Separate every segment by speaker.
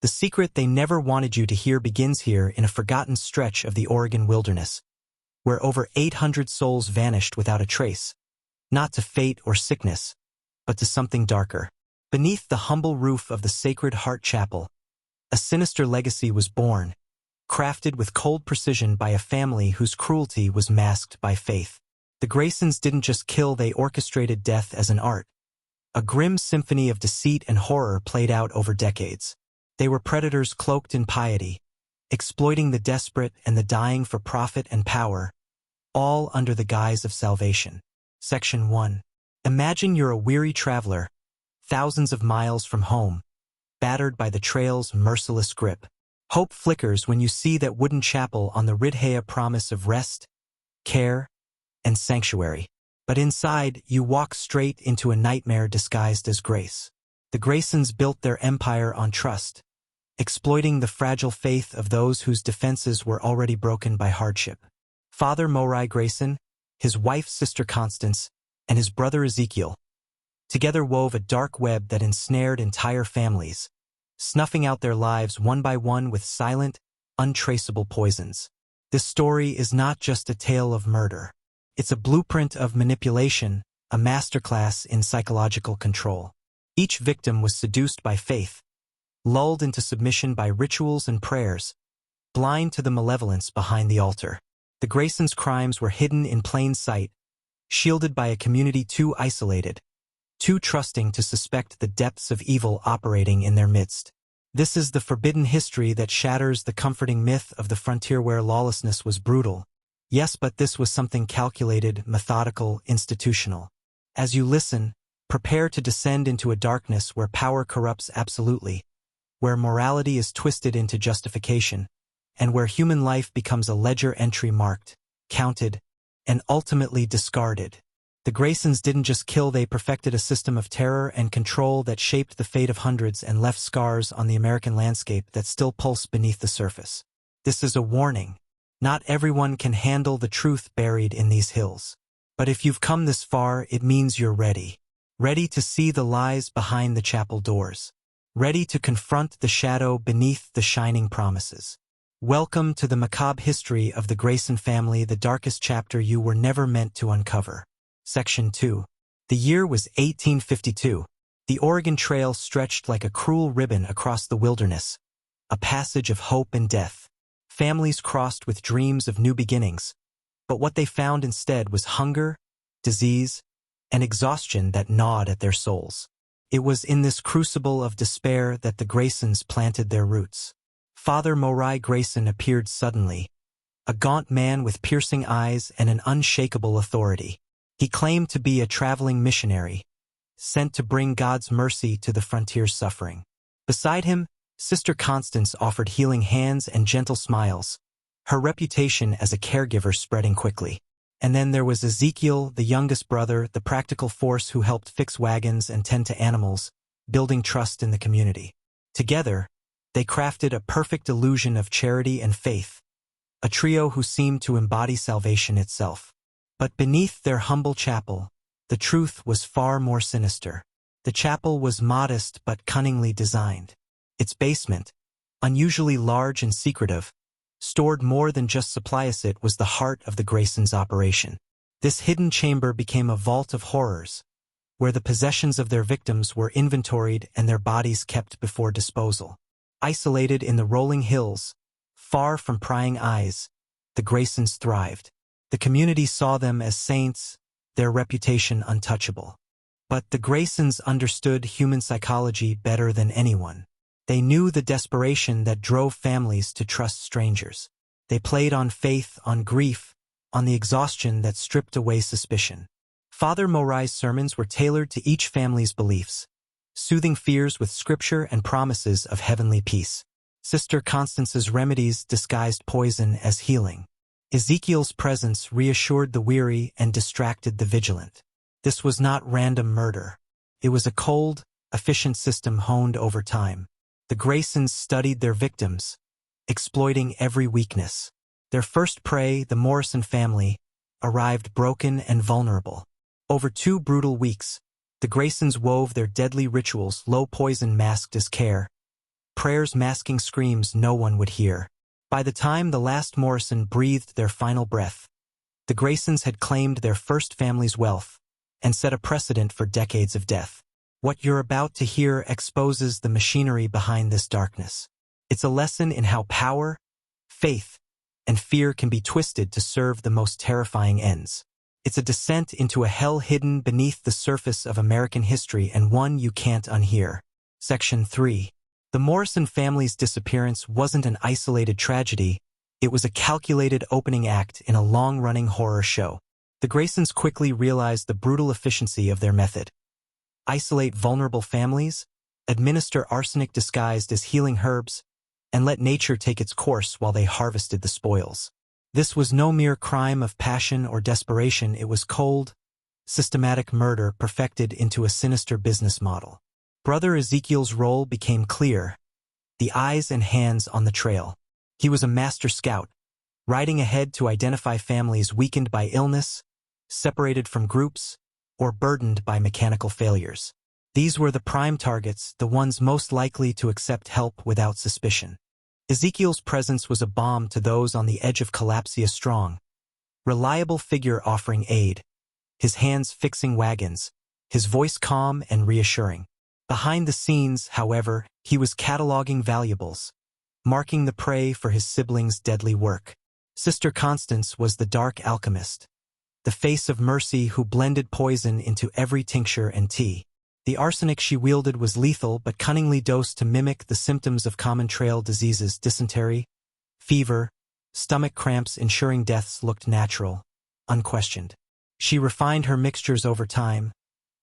Speaker 1: The secret they never wanted you to hear begins here in a forgotten stretch of the Oregon wilderness, where over 800 souls vanished without a trace, not to fate or sickness, but to something darker. Beneath the humble roof of the Sacred Heart Chapel, a sinister legacy was born, crafted with cold precision by a family whose cruelty was masked by faith. The Graysons didn't just kill, they orchestrated death as an art, a grim symphony of deceit and horror played out over decades. They were predators cloaked in piety, exploiting the desperate and the dying for profit and power, all under the guise of salvation. Section 1. Imagine you're a weary traveler, thousands of miles from home, battered by the trail's merciless grip. Hope flickers when you see that wooden chapel on the Ridhea, promise of rest, care, and sanctuary. But inside, you walk straight into a nightmare disguised as grace. The Graysons built their empire on trust, exploiting the fragile faith of those whose defenses were already broken by hardship. Father Morai Grayson, his wife Sister Constance, and his brother Ezekiel together wove a dark web that ensnared entire families, snuffing out their lives one by one with silent, untraceable poisons. This story is not just a tale of murder. It's a blueprint of manipulation, a masterclass in psychological control. Each victim was seduced by faith, lulled into submission by rituals and prayers, blind to the malevolence behind the altar. The Graysons' crimes were hidden in plain sight, shielded by a community too isolated, too trusting to suspect the depths of evil operating in their midst. This is the forbidden history that shatters the comforting myth of the frontier where lawlessness was brutal. Yes, but this was something calculated, methodical, institutional. As you listen, prepare to descend into a darkness where power corrupts absolutely, where morality is twisted into justification, and where human life becomes a ledger entry marked, counted, and ultimately discarded. The Graysons didn't just kill, they perfected a system of terror and control that shaped the fate of hundreds and left scars on the American landscape that still pulse beneath the surface. This is a warning. Not everyone can handle the truth buried in these hills. But if you've come this far, it means you're ready. Ready to see the lies behind the chapel doors. Ready to confront the shadow beneath the shining promises. Welcome to the macabre history of the Grayson family, the darkest chapter you were never meant to uncover. Section 2. The year was 1852. The Oregon Trail stretched like a cruel ribbon across the wilderness, a passage of hope and death. Families crossed with dreams of new beginnings, but what they found instead was hunger, disease, and exhaustion that gnawed at their souls. It was in this crucible of despair that the Graysons planted their roots. Father Morai Grayson appeared suddenly, a gaunt man with piercing eyes and an unshakable authority. He claimed to be a traveling missionary, sent to bring God's mercy to the frontier's suffering. Beside him, Sister Constance offered healing hands and gentle smiles, her reputation as a caregiver spreading quickly. And then there was Ezekiel, the youngest brother, the practical force who helped fix wagons and tend to animals, building trust in the community. Together, they crafted a perfect illusion of charity and faith, a trio who seemed to embody salvation itself. But beneath their humble chapel, the truth was far more sinister. The chapel was modest but cunningly designed. Its basement, unusually large and secretive, stored more than just supplies. It was the heart of the Graysons' operation. This hidden chamber became a vault of horrors, where the possessions of their victims were inventoried and their bodies kept before disposal. Isolated in the rolling hills, far from prying eyes, the Graysons thrived. The community saw them as saints, their reputation untouchable. But the Graysons understood human psychology better than anyone. They knew the desperation that drove families to trust strangers. They played on faith, on grief, on the exhaustion that stripped away suspicion. Father Morai's sermons were tailored to each family's beliefs, soothing fears with scripture and promises of heavenly peace. Sister Constance's remedies disguised poison as healing. Ezekiel's presence reassured the weary and distracted the vigilant. This was not random murder. It was a cold, efficient system honed over time. The Graysons studied their victims, exploiting every weakness. Their first prey, the Morrison family, arrived broken and vulnerable. Over 2 brutal weeks, the Graysons wove their deadly rituals, low poison masked as care, prayers masking screams no one would hear. By the time the last Morrison breathed their final breath, the Graysons had claimed their first family's wealth and set a precedent for decades of death. What you're about to hear exposes the machinery behind this darkness. It's a lesson in how power, faith, and fear can be twisted to serve the most terrifying ends. It's a descent into a hell hidden beneath the surface of American history and one you can't unhear. Section 3. The Morrison family's disappearance wasn't an isolated tragedy, it was a calculated opening act in a long-running horror show. The Graysons quickly realized the brutal efficiency of their method. Isolate vulnerable families, administer arsenic disguised as healing herbs, and let nature take its course while they harvested the spoils. This was no mere crime of passion or desperation, it was cold, systematic murder perfected into a sinister business model. Brother Ezekiel's role became clear, the eyes and hands on the trail. He was a master scout, riding ahead to identify families weakened by illness, separated from groups, or burdened by mechanical failures. These were the prime targets, the ones most likely to accept help without suspicion. Ezekiel's presence was a balm to those on the edge of collapse, a strong, reliable figure offering aid, his hands fixing wagons, his voice calm and reassuring. Behind the scenes, however, he was cataloging valuables, marking the prey for his siblings' deadly work. Sister Constance was the dark alchemist, the face of mercy who blended poison into every tincture and tea. The arsenic she wielded was lethal but cunningly dosed to mimic the symptoms of common trail diseases: dysentery, fever, stomach cramps, ensuring deaths looked natural, unquestioned. She refined her mixtures over time,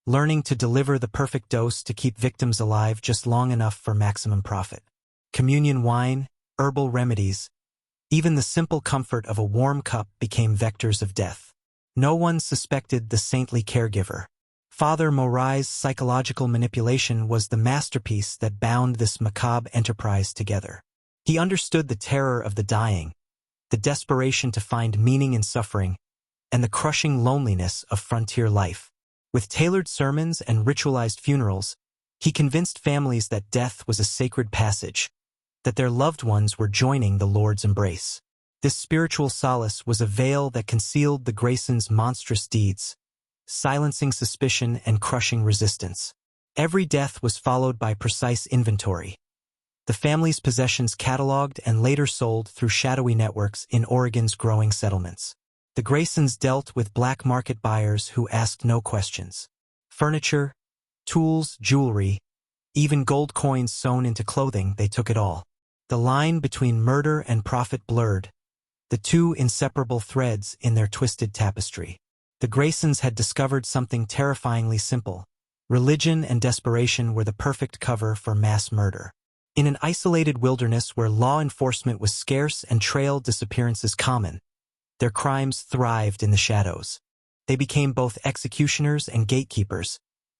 Speaker 1: learning to deliver the perfect dose to keep victims alive just long enough for maximum profit. Communion wine, herbal remedies, even the simple comfort of a warm cup became vectors of death. No one suspected the saintly caregiver. Father Morai's psychological manipulation was the masterpiece that bound this macabre enterprise together. He understood the terror of the dying, the desperation to find meaning in suffering, and the crushing loneliness of frontier life. With tailored sermons and ritualized funerals, he convinced families that death was a sacred passage, that their loved ones were joining the Lord's embrace. This spiritual solace was a veil that concealed the Graysons' monstrous deeds, silencing suspicion and crushing resistance. Every death was followed by precise inventory, the family's possessions cataloged and later sold through shadowy networks in Oregon's growing settlements. The Graysons dealt with black market buyers who asked no questions. Furniture, tools, jewelry, even gold coins sewn into clothing, they took it all. The line between murder and profit blurred, the two inseparable threads in their twisted tapestry. The Graysons had discovered something terrifyingly simple. Religion and desperation were the perfect cover for mass murder. In an isolated wilderness where law enforcement was scarce and trail disappearances common, their crimes thrived in the shadows. They became both executioners and gatekeepers,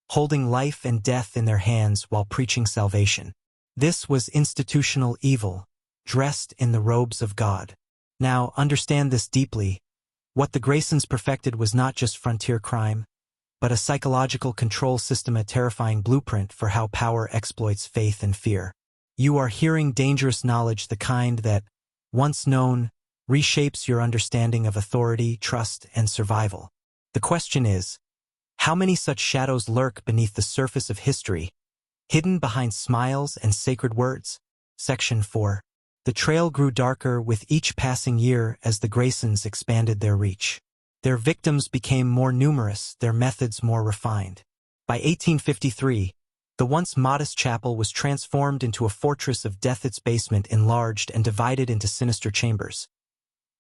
Speaker 1: holding life and death in their hands while preaching salvation. This was institutional evil, dressed in the robes of God. Now, understand this deeply. What the Graysons perfected was not just frontier crime, but a psychological control system, a terrifying blueprint for how power exploits faith and fear. You are hearing dangerous knowledge, the kind that, once known, reshapes your understanding of authority, trust, and survival. The question is, how many such shadows lurk beneath the surface of history, hidden behind smiles and sacred words? Section 4. The trail grew darker with each passing year as the Graysons expanded their reach. Their victims became more numerous, their methods more refined. By 1853, the once modest chapel was transformed into a fortress of death, its basement enlarged and divided into sinister chambers.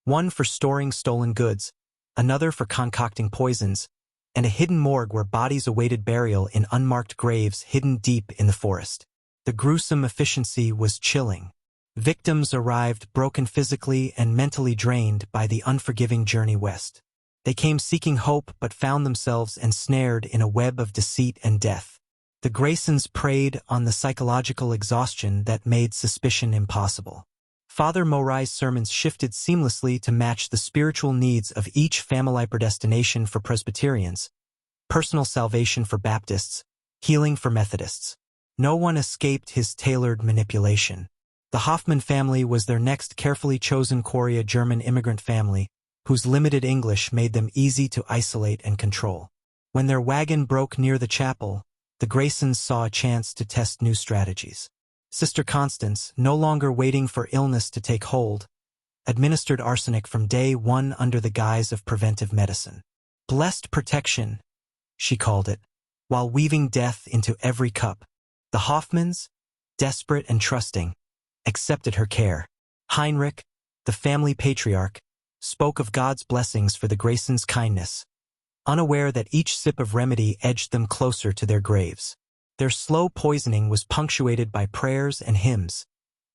Speaker 1: One for storing stolen goods, another for concocting poisons, and a hidden morgue where bodies awaited burial in unmarked graves hidden deep in the forest. The gruesome efficiency was chilling. Victims arrived broken physically and mentally drained by the unforgiving journey west. They came seeking hope but found themselves ensnared in a web of deceit and death. The Graysons preyed on the psychological exhaustion that made suspicion impossible. Father Morai's sermons shifted seamlessly to match the spiritual needs of each family: predestination for Presbyterians, personal salvation for Baptists, healing for Methodists. No one escaped his tailored manipulation. The Hoffman family was their next carefully chosen Korea German immigrant family, whose limited English made them easy to isolate and control. When their wagon broke near the chapel, the Graysons saw a chance to test new strategies. Sister Constance, no longer waiting for illness to take hold, administered arsenic from day one under the guise of preventive medicine. Blessed protection, she called it, while weaving death into every cup. The Hoffmans, desperate and trusting, accepted her care. Heinrich, the family patriarch, spoke of God's blessings for the Graysons' kindness, unaware that each sip of remedy edged them closer to their graves. Their slow poisoning was punctuated by prayers and hymns,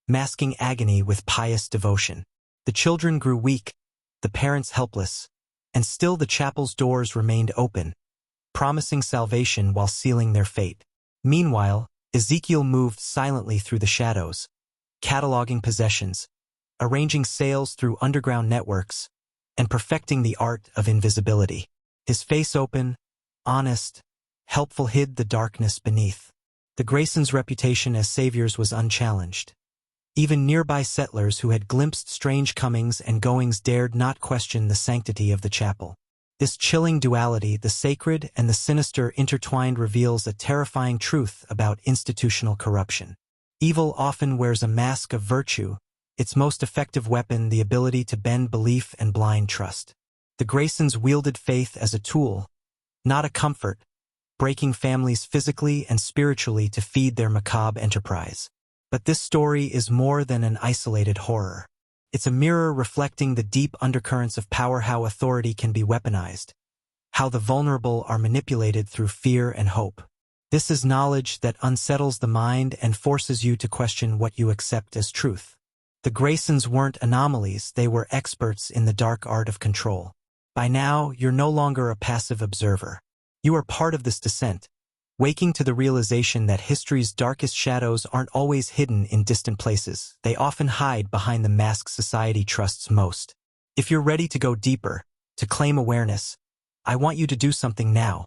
Speaker 1: masking agony with pious devotion. The children grew weak, the parents helpless, and still the chapel's doors remained open, promising salvation while sealing their fate. Meanwhile, Ezekiel moved silently through the shadows, cataloging possessions, arranging sales through underground networks, and perfecting the art of invisibility. His face open, honest, helpful hid the darkness beneath. The Graysons' reputation as saviors was unchallenged. Even nearby settlers who had glimpsed strange comings and goings dared not question the sanctity of the chapel. This chilling duality, the sacred and the sinister intertwined, reveals a terrifying truth about institutional corruption. Evil often wears a mask of virtue, its most effective weapon the ability to bend belief and blind trust. The Graysons wielded faith as a tool, not a comfort, breaking families physically and spiritually to feed their macabre enterprise. But this story is more than an isolated horror. It's a mirror reflecting the deep undercurrents of power, how authority can be weaponized, how the vulnerable are manipulated through fear and hope. This is knowledge that unsettles the mind and forces you to question what you accept as truth. The Graysons weren't anomalies, they were experts in the dark art of control. By now, you're no longer a passive observer. You are part of this descent, waking to the realization that history's darkest shadows aren't always hidden in distant places. They often hide behind the masks society trusts most. If you're ready to go deeper, to claim awareness, I want you to do something now.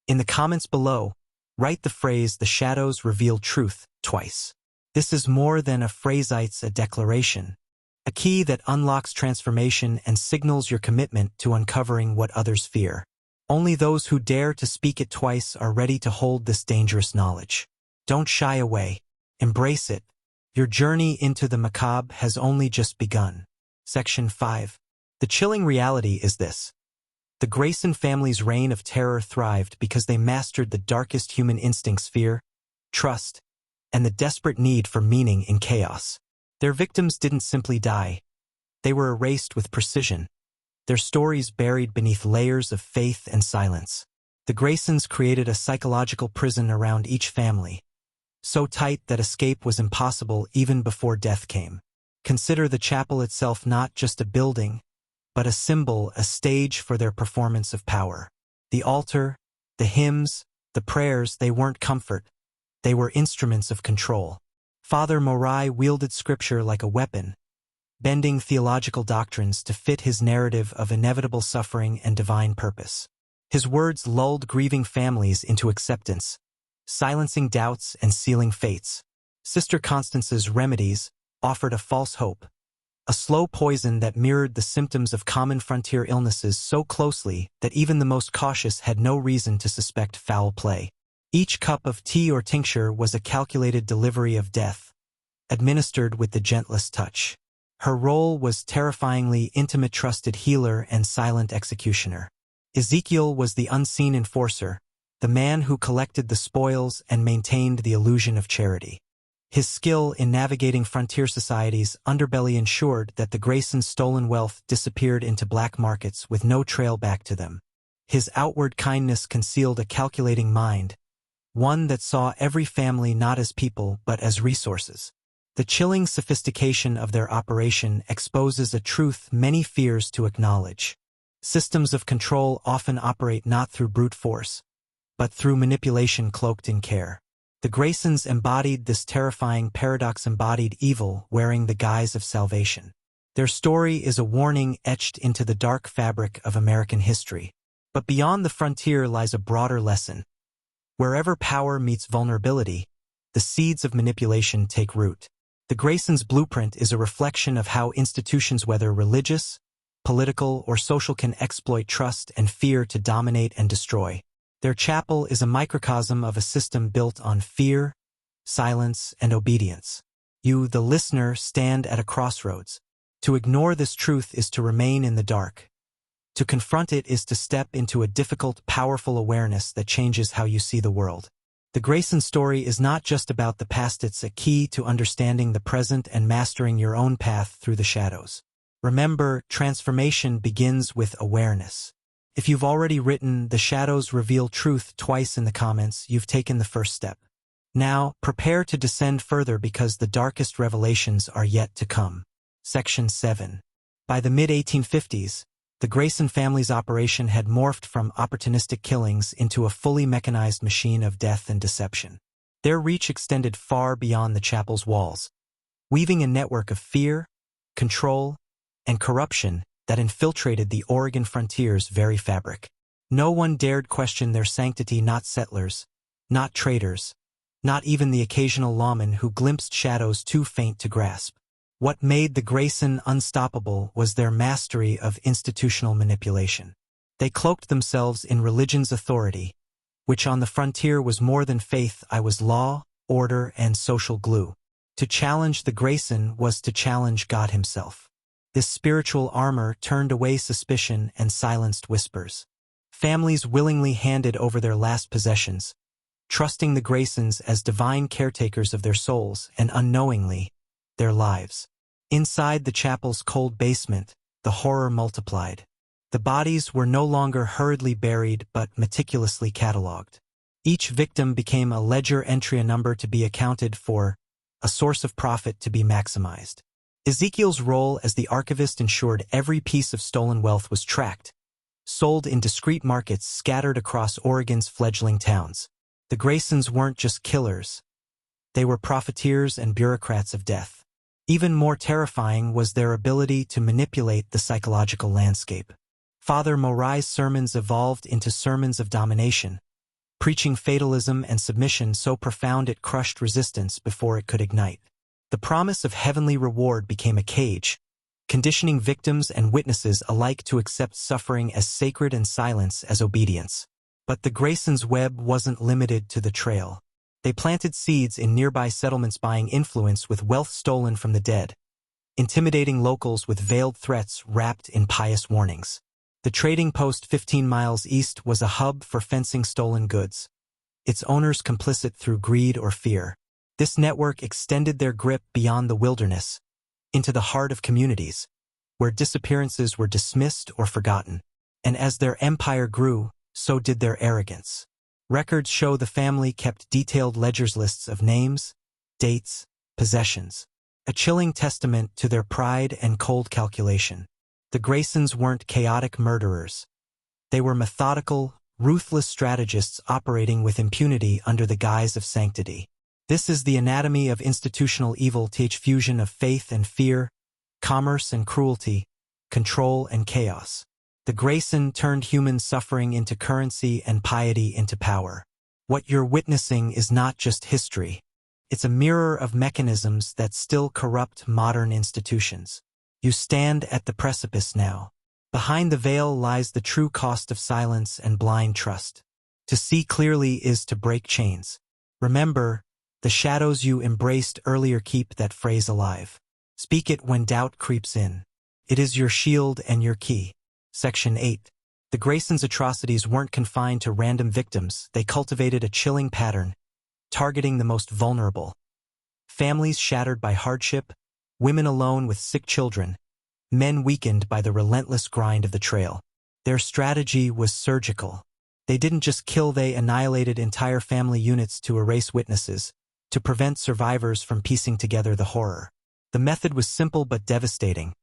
Speaker 1: In the comments below, write the phrase "the shadows reveal truth" twice. This is more than a phrase, it's a declaration, a key that unlocks transformation and signals your commitment to uncovering what others fear. Only those who dare to speak it twice are ready to hold this dangerous knowledge. Don't shy away. Embrace it. Your journey into the macabre has only just begun. Section 5. The chilling reality is this. The Grayson family's reign of terror thrived because they mastered the darkest human instincts: fear, trust, and the desperate need for meaning in chaos. Their victims didn't simply die. They were erased with precision, their stories buried beneath layers of faith and silence. The Graysons created a psychological prison around each family, so tight that escape was impossible even before death came. Consider the chapel itself not just a building, but a symbol, a stage for their performance of power. The altar, the hymns, the prayers, they weren't comfort. They were instruments of control. Father Morai wielded scripture like a weapon, bending theological doctrines to fit his narrative of inevitable suffering and divine purpose. His words lulled grieving families into acceptance, silencing doubts and sealing fates. Sister Constance's remedies offered a false hope, a slow poison that mirrored the symptoms of common frontier illnesses so closely that even the most cautious had no reason to suspect foul play. Each cup of tea or tincture was a calculated delivery of death, administered with the gentlest touch. Her role was terrifyingly intimate, trusted healer and silent executioner. Ezekiel was the unseen enforcer, the man who collected the spoils and maintained the illusion of charity. His skill in navigating frontier society's underbelly ensured that the Graysons' stolen wealth disappeared into black markets with no trail back to them. His outward kindness concealed a calculating mind, one that saw every family not as people but as resources. The chilling sophistication of their operation exposes a truth many fears to acknowledge. Systems of control often operate not through brute force, but through manipulation cloaked in care. The Graysons embodied this terrifying paradox, embodied evil wearing the guise of salvation. Their story is a warning etched into the dark fabric of American history. But beyond the frontier lies a broader lesson. Wherever power meets vulnerability, the seeds of manipulation take root. The Graysons' blueprint is a reflection of how institutions, whether religious, political, or social, can exploit trust and fear to dominate and destroy. Their chapel is a microcosm of a system built on fear, silence, and obedience. You, the listener, stand at a crossroads. To ignore this truth is to remain in the dark. To confront it is to step into a difficult, powerful awareness that changes how you see the world. The Grayson story is not just about the past, it's a key to understanding the present and mastering your own path through the shadows. Remember, transformation begins with awareness. If you've already written "The Shadows Reveal Truth" twice in the comments, you've taken the first step. Now, prepare to descend further because the darkest revelations are yet to come. Section 7. By the mid-1850s, the Grayson family's operation had morphed from opportunistic killings into a fully mechanized machine of death and deception. Their reach extended far beyond the chapel's walls, weaving a network of fear, control, and corruption that infiltrated the Oregon frontier's very fabric. No one dared question their sanctity, not settlers, not traders, not even the occasional lawman who glimpsed shadows too faint to grasp. What made the Grayson unstoppable was their mastery of institutional manipulation. They cloaked themselves in religion's authority, which on the frontier was more than faith. It was law, order, and social glue. To challenge the Grayson was to challenge God himself. This spiritual armor turned away suspicion and silenced whispers. Families willingly handed over their last possessions, trusting the Graysons as divine caretakers of their souls and, unknowingly, their lives. Inside the chapel's cold basement, the horror multiplied. The bodies were no longer hurriedly buried but meticulously catalogued. Each victim became a ledger entry, a number to be accounted for, a source of profit to be maximized. Ezekiel's role as the archivist ensured every piece of stolen wealth was tracked, sold in discreet markets scattered across Oregon's fledgling towns. The Graysons weren't just killers. They were profiteers and bureaucrats of death. Even more terrifying was their ability to manipulate the psychological landscape. Father Morai's sermons evolved into sermons of domination, preaching fatalism and submission so profound it crushed resistance before it could ignite. The promise of heavenly reward became a cage, conditioning victims and witnesses alike to accept suffering as sacred and silence as obedience. But the Graysons' web wasn't limited to the trail. They planted seeds in nearby settlements, buying influence with wealth stolen from the dead, intimidating locals with veiled threats wrapped in pious warnings. The trading post 15 miles east was a hub for fencing stolen goods, its owners complicit through greed or fear. This network extended their grip beyond the wilderness, into the heart of communities, where disappearances were dismissed or forgotten. And as their empire grew, so did their arrogance. Records show the family kept detailed ledgers, lists of names, dates, possessions, a chilling testament to their pride and cold calculation. The Graysons weren't chaotic murderers. They were methodical, ruthless strategists operating with impunity under the guise of sanctity. This is the anatomy of institutional evil, fusion of faith and fear, commerce and cruelty, control and chaos. The Grayson turned human suffering into currency and piety into power. What you're witnessing is not just history. It's a mirror of mechanisms that still corrupt modern institutions. You stand at the precipice now. Behind the veil lies the true cost of silence and blind trust. To see clearly is to break chains. Remember, the shadows you embraced earlier keep that phrase alive. Speak it when doubt creeps in. It is your shield and your key. Section 8. The Graysons' atrocities weren't confined to random victims. They cultivated a chilling pattern, targeting the most vulnerable. Families shattered by hardship, women alone with sick children, men weakened by the relentless grind of the trail. Their strategy was surgical. They didn't just kill, they annihilated entire family units to erase witnesses, to prevent survivors from piecing together the horror. The method was simple but devastating.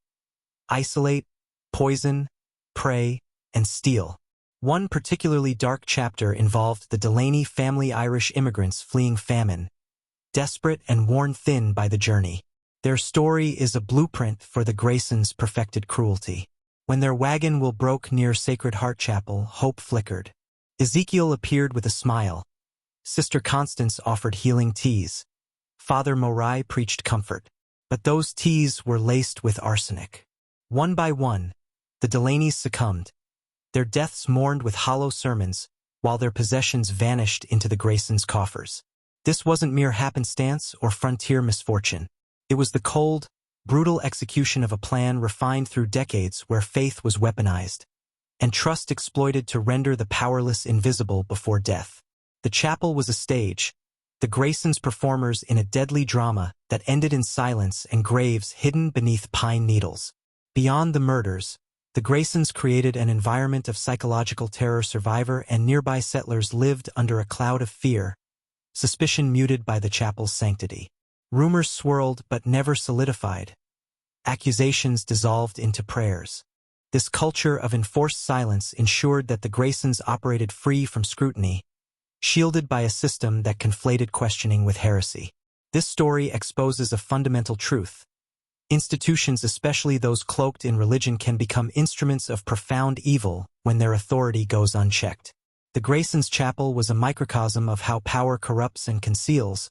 Speaker 1: Isolate, poison, prey, and steal. One particularly dark chapter involved the Delaney family, Irish immigrants fleeing famine, desperate and worn thin by the journey. Their story is a blueprint for the Graysons' perfected cruelty. When their wagon wheel broke near Sacred Heart Chapel, hope flickered. Ezekiel appeared with a smile, Sister Constance offered healing teas. Father Morai preached comfort. But those teas were laced with arsenic. One by one, the Delaney's succumbed, their deaths mourned with hollow sermons, while their possessions vanished into the Graysons' coffers. This wasn't mere happenstance or frontier misfortune. It was the cold, brutal execution of a plan refined through decades where faith was weaponized, and trust exploited to render the powerless invisible before death. The chapel was a stage, the Graysons performers in a deadly drama that ended in silence and graves hidden beneath pine needles. Beyond the murders, the Graysons created an environment of psychological terror. Survivor and nearby settlers lived under a cloud of fear, suspicion muted by the chapel's sanctity. Rumors swirled but never solidified. Accusations dissolved into prayers. This culture of enforced silence ensured that the Graysons operated free from scrutiny, shielded by a system that conflated questioning with heresy. This story exposes a fundamental truth. Institutions, especially those cloaked in religion, can become instruments of profound evil when their authority goes unchecked. The Graysons' chapel was a microcosm of how power corrupts and conceals,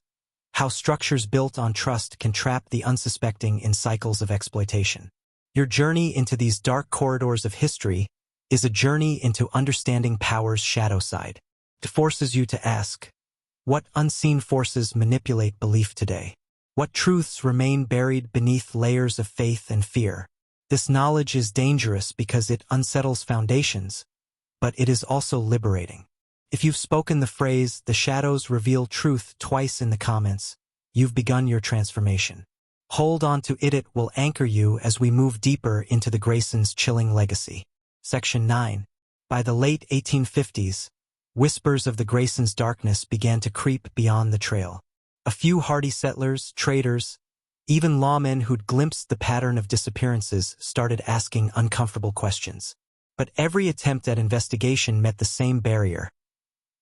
Speaker 1: how structures built on trust can trap the unsuspecting in cycles of exploitation. Your journey into these dark corridors of history is a journey into understanding power's shadow side. It forces you to ask, what unseen forces manipulate belief today? What truths remain buried beneath layers of faith and fear? This knowledge is dangerous because it unsettles foundations, but it is also liberating. If you've spoken the phrase, "the shadows reveal truth," twice in the comments, you've begun your transformation. Hold on to it. It will anchor you as we move deeper into the Graysons' chilling legacy. Section 9. By the late 1850s, whispers of the Graysons' darkness began to creep beyond the trail. A few hardy settlers, traders, even lawmen who'd glimpsed the pattern of disappearances started asking uncomfortable questions. But every attempt at investigation met the same barrier: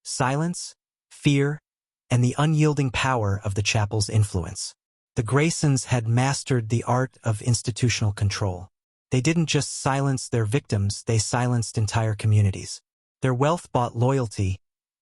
Speaker 1: silence, fear, and the unyielding power of the chapel's influence. The Graysons had mastered the art of institutional control. They didn't just silence their victims, they silenced entire communities. Their wealth bought loyalty,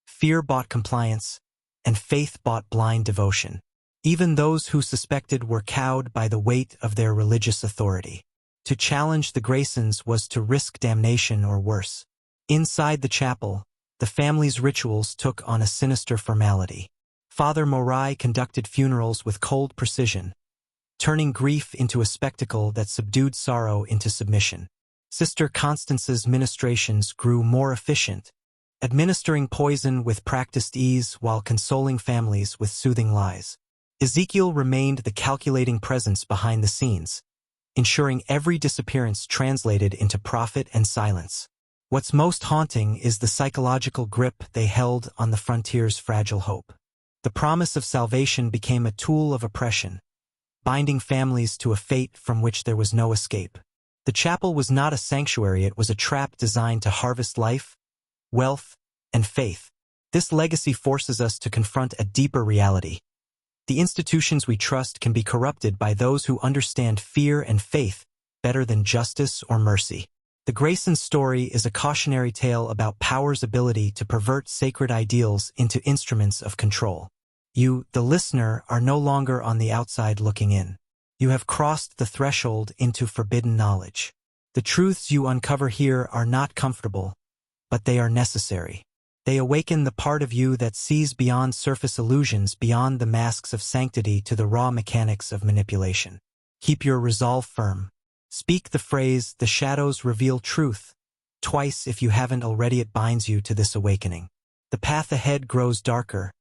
Speaker 1: fear bought compliance, and faith bought blind devotion. Even those who suspected were cowed by the weight of their religious authority. To challenge the Graysons was to risk damnation or worse. Inside the chapel, the family's rituals took on a sinister formality. Father Morai conducted funerals with cold precision, turning grief into a spectacle that subdued sorrow into submission. Sister Constance's ministrations grew more efficient, administering poison with practiced ease while consoling families with soothing lies. Ezekiel remained the calculating presence behind the scenes, ensuring every disappearance translated into profit and silence. What's most haunting is the psychological grip they held on the frontier's fragile hope. The promise of salvation became a tool of oppression, binding families to a fate from which there was no escape. The chapel was not a sanctuary, it was a trap designed to harvest life, wealth, and faith. This legacy forces us to confront a deeper reality. The institutions we trust can be corrupted by those who understand fear and faith better than justice or mercy. The Grayson story is a cautionary tale about power's ability to pervert sacred ideals into instruments of control. You, the listener, are no longer on the outside looking in. You have crossed the threshold into forbidden knowledge. The truths you uncover here are not comfortable, but they are necessary. They awaken the part of you that sees beyond surface illusions, beyond the masks of sanctity to the raw mechanics of manipulation. Keep your resolve firm. Speak the phrase, "the shadows reveal truth," twice if you haven't already. It binds you to this awakening. The path ahead grows darker,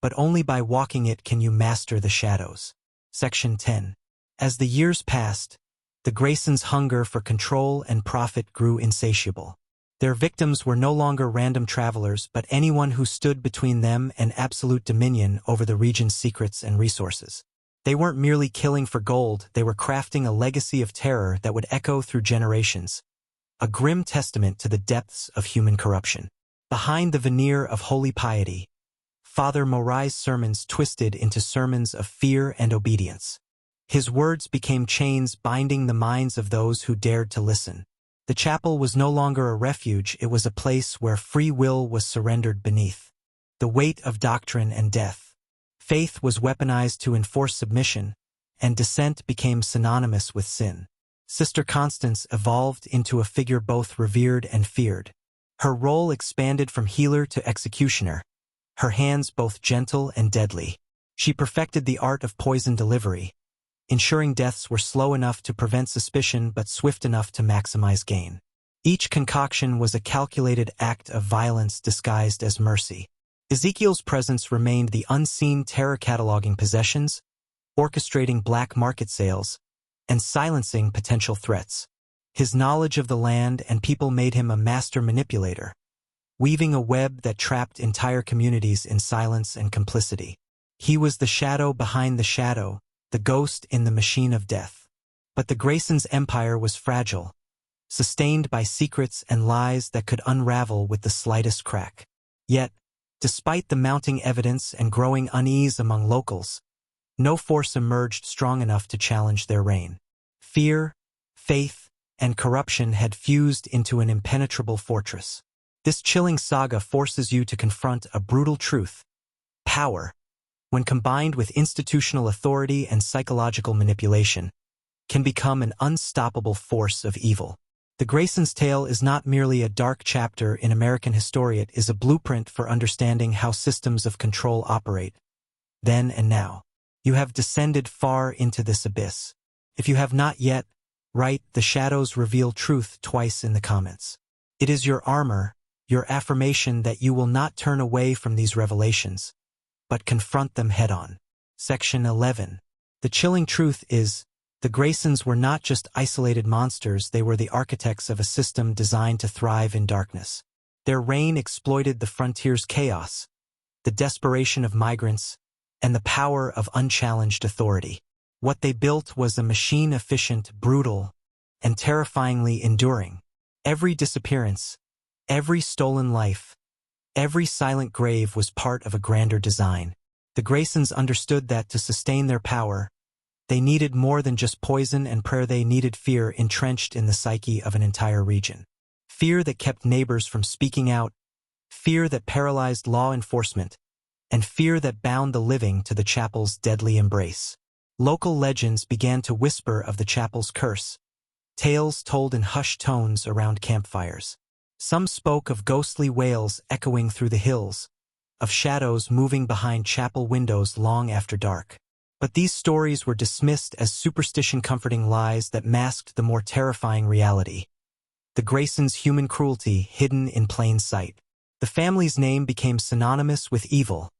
Speaker 1: but only by walking it can you master the shadows. Section 10. As the years passed, the Graysons' hunger for control and profit grew insatiable. Their victims were no longer random travelers, but anyone who stood between them and absolute dominion over the region's secrets and resources. They weren't merely killing for gold, they were crafting a legacy of terror that would echo through generations, a grim testament to the depths of human corruption. Behind the veneer of holy piety, Father Morai's sermons twisted into sermons of fear and obedience. His words became chains binding the minds of those who dared to listen. The chapel was no longer a refuge, it was a place where free will was surrendered beneath. the weight of doctrine and death. Faith was weaponized to enforce submission, and dissent became synonymous with sin. Sister Constance evolved into a figure both revered and feared. Her role expanded from healer to executioner, her hands both gentle and deadly. She perfected the art of poison delivery, ensuring deaths were slow enough to prevent suspicion but swift enough to maximize gain. Each concoction was a calculated act of violence disguised as mercy. Ezekiel's presence remained the unseen terror cataloging possessions, orchestrating black market sales, and silencing potential threats. His knowledge of the land and people made him a master manipulator, weaving a web that trapped entire communities in silence and complicity. He was the shadow behind the shadow, the ghost in the machine of death. But the Grayson's empire was fragile, sustained by secrets and lies that could unravel with the slightest crack. Yet, despite the mounting evidence and growing unease among locals, no force emerged strong enough to challenge their reign. Fear, faith, and corruption had fused into an impenetrable fortress. This chilling saga forces you to confront a brutal truth. Power, when combined with institutional authority and psychological manipulation, can become an unstoppable force of evil. The Grayson's tale is not merely a dark chapter in American history, it is a blueprint for understanding how systems of control operate, then and now. You have descended far into this abyss. If you have not yet, write "The Shadows Reveal Truth" twice in the comments. It is your armor, your affirmation that you will not turn away from these revelations, but confront them head-on. Section 11. The chilling truth is, the Graysons were not just isolated monsters, they were the architects of a system designed to thrive in darkness. Their reign exploited the frontier's chaos, the desperation of migrants, and the power of unchallenged authority. What they built was a machine efficient, brutal, and terrifyingly enduring. Every disappearance, every stolen life, every silent grave was part of a grander design. The Graysons understood that to sustain their power, they needed more than just poison and prayer. They needed fear entrenched in the psyche of an entire region. Fear that kept neighbors from speaking out, fear that paralyzed law enforcement, and fear that bound the living to the chapel's deadly embrace. Local legends began to whisper of the chapel's curse, tales told in hushed tones around campfires. Some spoke of ghostly wails echoing through the hills, of shadows moving behind chapel windows long after dark. But these stories were dismissed as superstition, comforting lies that masked the more terrifying reality: the Graysons' human cruelty hidden in plain sight. The family's name became synonymous with evil,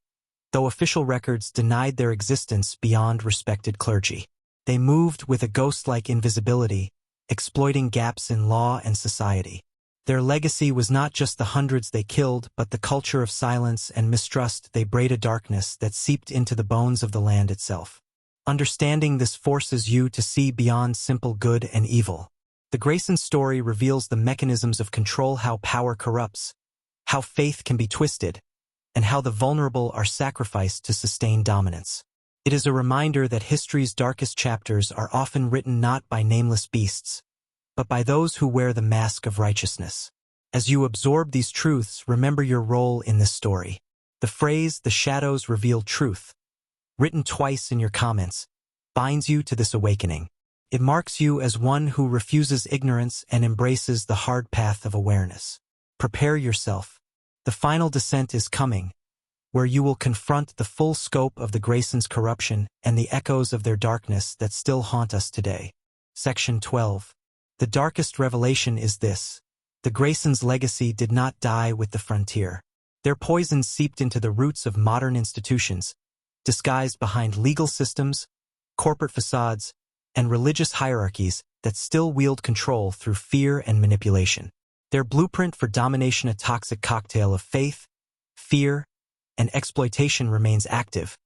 Speaker 1: though official records denied their existence beyond respected clergy. They moved with a ghost-like invisibility, exploiting gaps in law and society. Their legacy was not just the hundreds they killed, but the culture of silence and mistrust they bred, a darkness that seeped into the bones of the land itself. Understanding this forces you to see beyond simple good and evil. The Grayson story reveals the mechanisms of control, how power corrupts, how faith can be twisted, and how the vulnerable are sacrificed to sustain dominance. It is a reminder that history's darkest chapters are often written not by nameless beasts, but by those who wear the mask of righteousness. As you absorb these truths, remember your role in this story. The phrase, "The Shadows Reveal Truth," written twice in your comments, binds you to this awakening. It marks you as one who refuses ignorance and embraces the hard path of awareness. Prepare yourself. The final descent is coming, where you will confront the full scope of the Graysons' corruption and the echoes of their darkness that still haunt us today. Section 12. The darkest revelation is this: the Graysons' legacy did not die with the frontier. Their poison seeped into the roots of modern institutions, disguised behind legal systems, corporate facades, and religious hierarchies that still wield control through fear and manipulation. Their blueprint for domination, a toxic cocktail of faith, fear, and exploitation, remains active,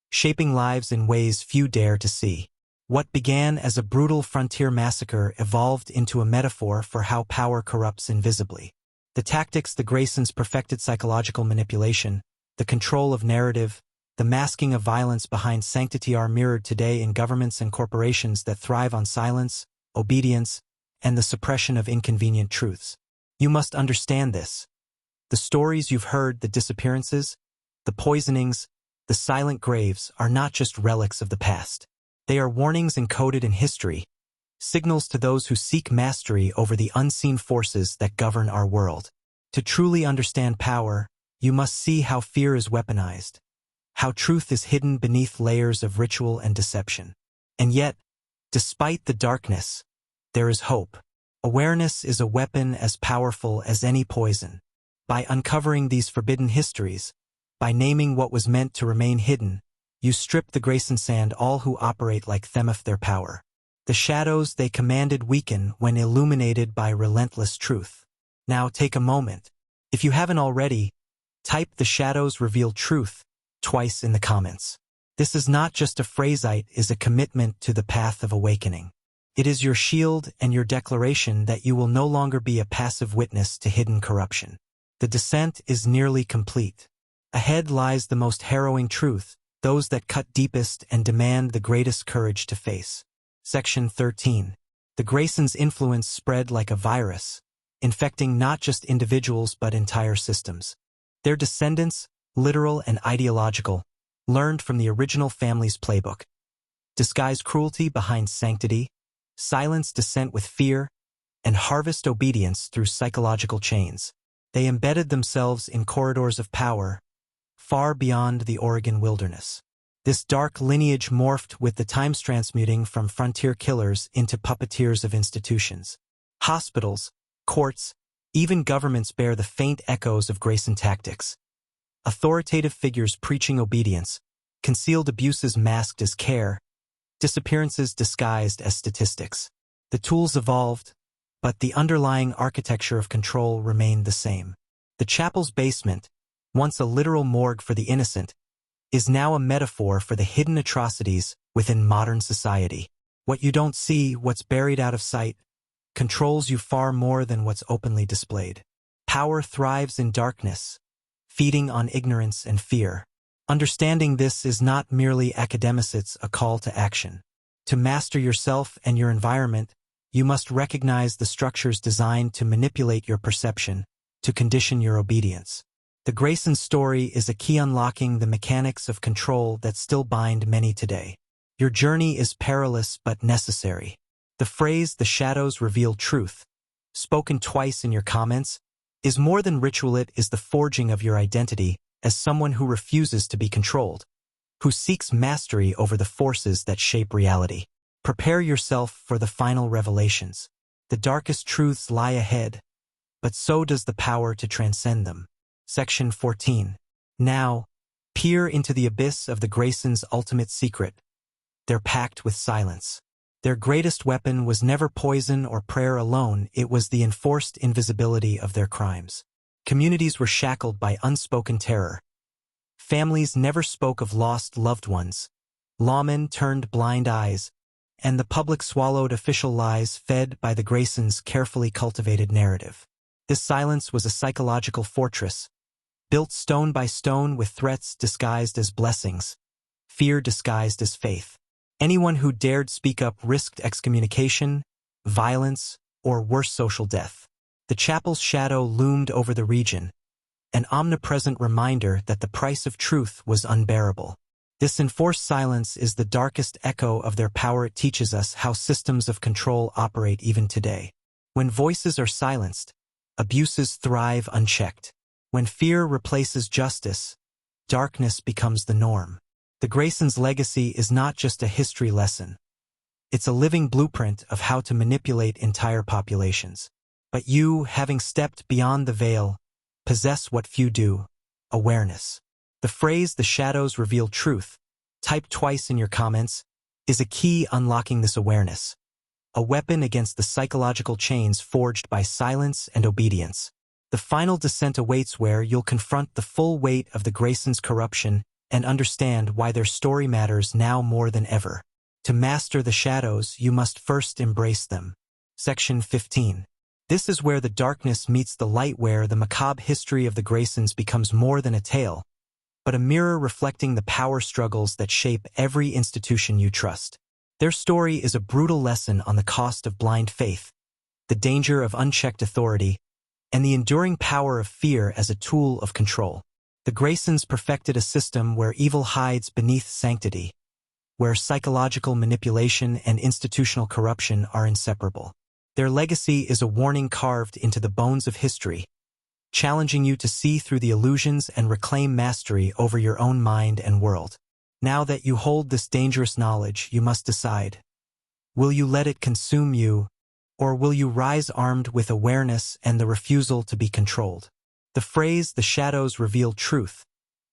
Speaker 1: shaping lives in ways few dare to see. What began as a brutal frontier massacre evolved into a metaphor for how power corrupts invisibly. The tactics the Graysons perfected: psychological manipulation, the control of narrative, the masking of violence behind sanctity, are mirrored today in governments and corporations that thrive on silence, obedience, and the suppression of inconvenient truths. You must understand this. The stories you've heard, the disappearances, The poisonings, the silent graves are not just relics of the past. They are warnings encoded in history, signals to those who seek mastery over the unseen forces that govern our world. To truly understand power, you must see how fear is weaponized, how truth is hidden beneath layers of ritual and deception. And yet, despite the darkness, there is hope. Awareness is a weapon as powerful as any poison. By uncovering these forbidden histories, by naming what was meant to remain hidden, you strip the Grayson sand all who operate like them of their power. The shadows they commanded weaken when illuminated by relentless truth. Now take a moment. If you haven't already, type "The shadows reveal truth" twice in the comments. This is not just a phrasite, it is a commitment to the path of awakening. It is your shield and your declaration that you will no longer be a passive witness to hidden corruption. The descent is nearly complete. Ahead lies the most harrowing truth, those that cut deepest and demand the greatest courage to face. Section 13. The Graysons' influence spread like a virus, infecting not just individuals but entire systems. Their descendants, literal and ideological, learned from the original family's playbook. Disguise cruelty behind sanctity, silence dissent with fear, and harvest obedience through psychological chains. They embedded themselves in corridors of power, far beyond the Oregon wilderness. This dark lineage morphed with the times, transmuting from frontier killers into puppeteers of institutions. Hospitals, courts, even governments bear the faint echoes of Grayson tactics. Authoritative figures preaching obedience, concealed abuses masked as care, disappearances disguised as statistics. The tools evolved, but the underlying architecture of control remained the same. The chapel's basement, once a literal morgue for the innocent, is now a metaphor for the hidden atrocities within modern society. What you don't see, what's buried out of sight, controls you far more than what's openly displayed. Power thrives in darkness, feeding on ignorance and fear. Understanding this is not merely academics, it's a call to action. To master yourself and your environment, you must recognize the structures designed to manipulate your perception, to condition your obedience. The Grayson story is a key unlocking the mechanics of control that still bind many today. Your journey is perilous but necessary. The phrase "the shadows reveal truth," spoken twice in your comments, is more than ritual. It is the forging of your identity as someone who refuses to be controlled, who seeks mastery over the forces that shape reality. Prepare yourself for the final revelations. The darkest truths lie ahead, but so does the power to transcend them. Section 14. Now, peer into the abyss of the Graysons' ultimate secret. They're packed with silence. Their greatest weapon was never poison or prayer alone, it was the enforced invisibility of their crimes. Communities were shackled by unspoken terror. Families never spoke of lost loved ones. Lawmen turned blind eyes, and the public swallowed official lies fed by the Graysons' carefully cultivated narrative. This silence was a psychological fortress, built stone by stone with threats disguised as blessings, fear disguised as faith. Anyone who dared speak up risked excommunication, violence, or worse, social death. The chapel's shadow loomed over the region, an omnipresent reminder that the price of truth was unbearable. This enforced silence is the darkest echo of their power. It teaches us how systems of control operate even today. When voices are silenced, abuses thrive unchecked. When fear replaces justice, darkness becomes the norm. The Graysons' legacy is not just a history lesson. It's a living blueprint of how to manipulate entire populations. But you, having stepped beyond the veil, possess what few do: awareness. The phrase "the shadows reveal truth," typed twice in your comments, is a key unlocking this awareness. A weapon against the psychological chains forged by silence and obedience. The final descent awaits, where you'll confront the full weight of the Graysons' corruption and understand why their story matters now more than ever. To master the shadows, you must first embrace them. Section 15. This is where the darkness meets the light, where the macabre history of the Graysons becomes more than a tale, but a mirror reflecting the power struggles that shape every institution you trust. Their story is a brutal lesson on the cost of blind faith, the danger of unchecked authority, and the enduring power of fear as a tool of control. The Graysons perfected a system where evil hides beneath sanctity, where psychological manipulation and institutional corruption are inseparable. Their legacy is a warning carved into the bones of history, challenging you to see through the illusions and reclaim mastery over your own mind and world. Now that you hold this dangerous knowledge, you must decide. Will you let it consume you, or will you rise armed with awareness and the refusal to be controlled? The phrase, "the shadows reveal truth,"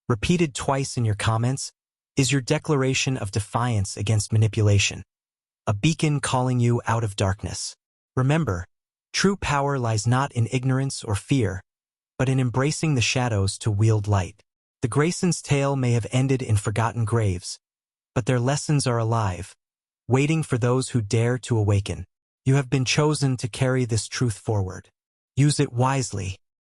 Speaker 1: repeated twice in your comments, is your declaration of defiance against manipulation, a beacon calling you out of darkness. Remember, true power lies not in ignorance or fear, but in embracing the shadows to wield light. The Graysons' tale may have ended in forgotten graves, but their lessons are alive, waiting for those who dare to awaken. You have been chosen to carry this truth forward. Use it wisely.